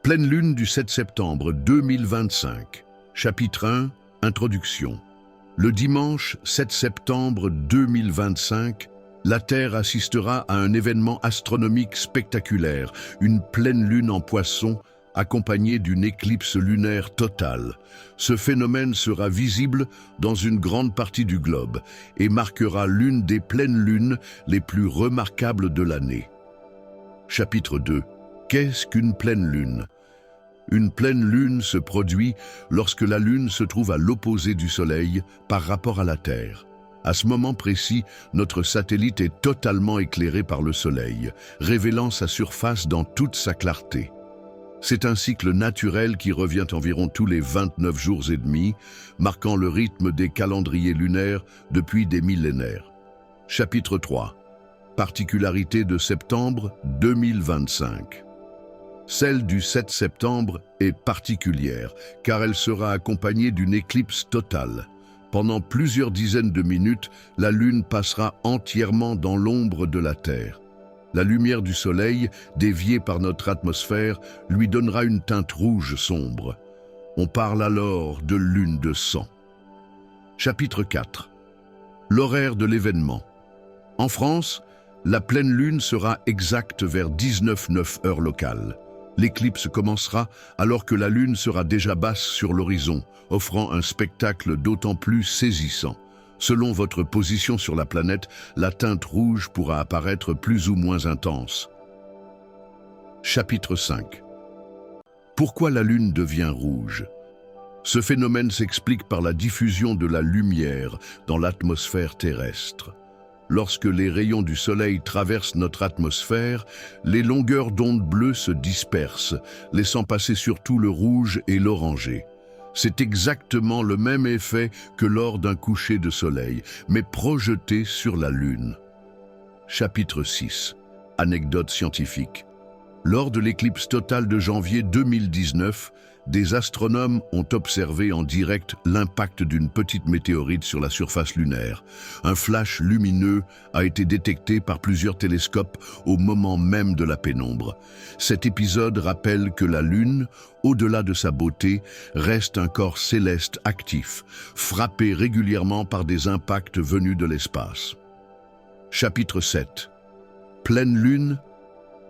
Pleine lune du 7 septembre 2025. Chapitre 1. Introduction. Le dimanche 7 septembre 2025, la Terre assistera à un événement astronomique spectaculaire, une pleine lune en Poisson, accompagnée d'une éclipse lunaire totale. Ce phénomène sera visible dans une grande partie du globe et marquera l'une des pleines lunes les plus remarquables de l'année. Chapitre 2. Qu'est-ce qu'une pleine lune? Une pleine lune se produit lorsque la Lune se trouve à l'opposé du Soleil par rapport à la Terre. À ce moment précis, notre satellite est totalement éclairé par le Soleil, révélant sa surface dans toute sa clarté. C'est un cycle naturel qui revient environ tous les 29 jours et demi, marquant le rythme des calendriers lunaires depuis des millénaires. Chapitre 3. Particularité de septembre 2025. Celle du 7 septembre est particulière, car elle sera accompagnée d'une éclipse totale. Pendant plusieurs dizaines de minutes, la Lune passera entièrement dans l'ombre de la Terre. La lumière du Soleil, déviée par notre atmosphère, lui donnera une teinte rouge sombre. On parle alors de lune de sang. Chapitre 4. L'horaire de l'événement. En France, la pleine lune sera exacte vers 19h09 heure locale. L'éclipse commencera alors que la Lune sera déjà basse sur l'horizon, offrant un spectacle d'autant plus saisissant. Selon votre position sur la planète, la teinte rouge pourra apparaître plus ou moins intense. Chapitre 5. Pourquoi la Lune devient rouge? Ce phénomène s'explique par la diffusion de la lumière dans l'atmosphère terrestre. Lorsque les rayons du Soleil traversent notre atmosphère, les longueurs d'onde bleues se dispersent, laissant passer surtout le rouge et l'orangé. C'est exactement le même effet que lors d'un coucher de soleil, mais projeté sur la Lune. Chapitre 6. Anecdote scientifique. Lors de l'éclipse totale de janvier 2019, des astronomes ont observé en direct l'impact d'une petite météorite sur la surface lunaire. Un flash lumineux a été détecté par plusieurs télescopes au moment même de la pénombre. Cet épisode rappelle que la Lune, au-delà de sa beauté, reste un corps céleste actif, frappé régulièrement par des impacts venus de l'espace. Chapitre 7. Pleine lune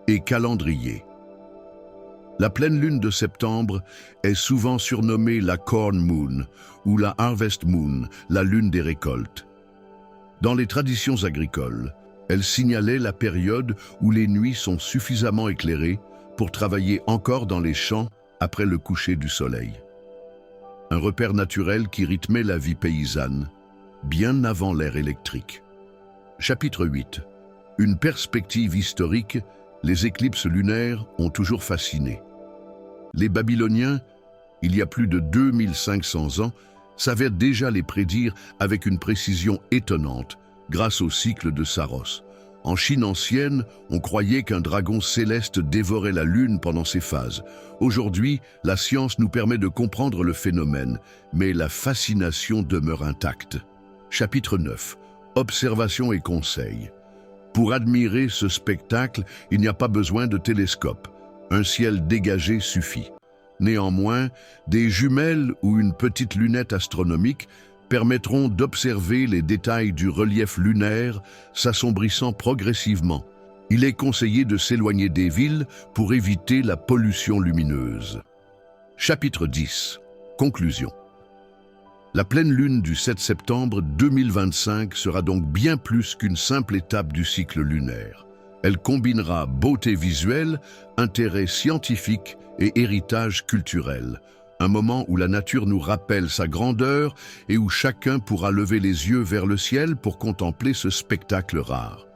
et calendrier. La pleine lune de septembre est souvent surnommée la Corn Moon ou la Harvest Moon, la lune des récoltes. Dans les traditions agricoles, elle signalait la période où les nuits sont suffisamment éclairées pour travailler encore dans les champs après le coucher du soleil. Un repère naturel qui rythmait la vie paysanne, bien avant l'ère électrique. Chapitre 8. Une perspective historique, les éclipses lunaires ont toujours fasciné. Les Babyloniens, il y a plus de 2500 ans, savaient déjà les prédire avec une précision étonnante grâce au cycle de Saros. En Chine ancienne, on croyait qu'un dragon céleste dévorait la Lune pendant ses phases. Aujourd'hui, la science nous permet de comprendre le phénomène, mais la fascination demeure intacte. Chapitre 9. Observation et conseils. Pour admirer ce spectacle, il n'y a pas besoin de télescope. Un ciel dégagé suffit. Néanmoins, des jumelles ou une petite lunette astronomique permettront d'observer les détails du relief lunaire s'assombrissant progressivement. Il est conseillé de s'éloigner des villes pour éviter la pollution lumineuse. Chapitre 10. Conclusion. La pleine lune du 7 septembre 2025 sera donc bien plus qu'une simple étape du cycle lunaire. Elle combinera beauté visuelle, intérêt scientifique et héritage culturel. Un moment où la nature nous rappelle sa grandeur et où chacun pourra lever les yeux vers le ciel pour contempler ce spectacle rare.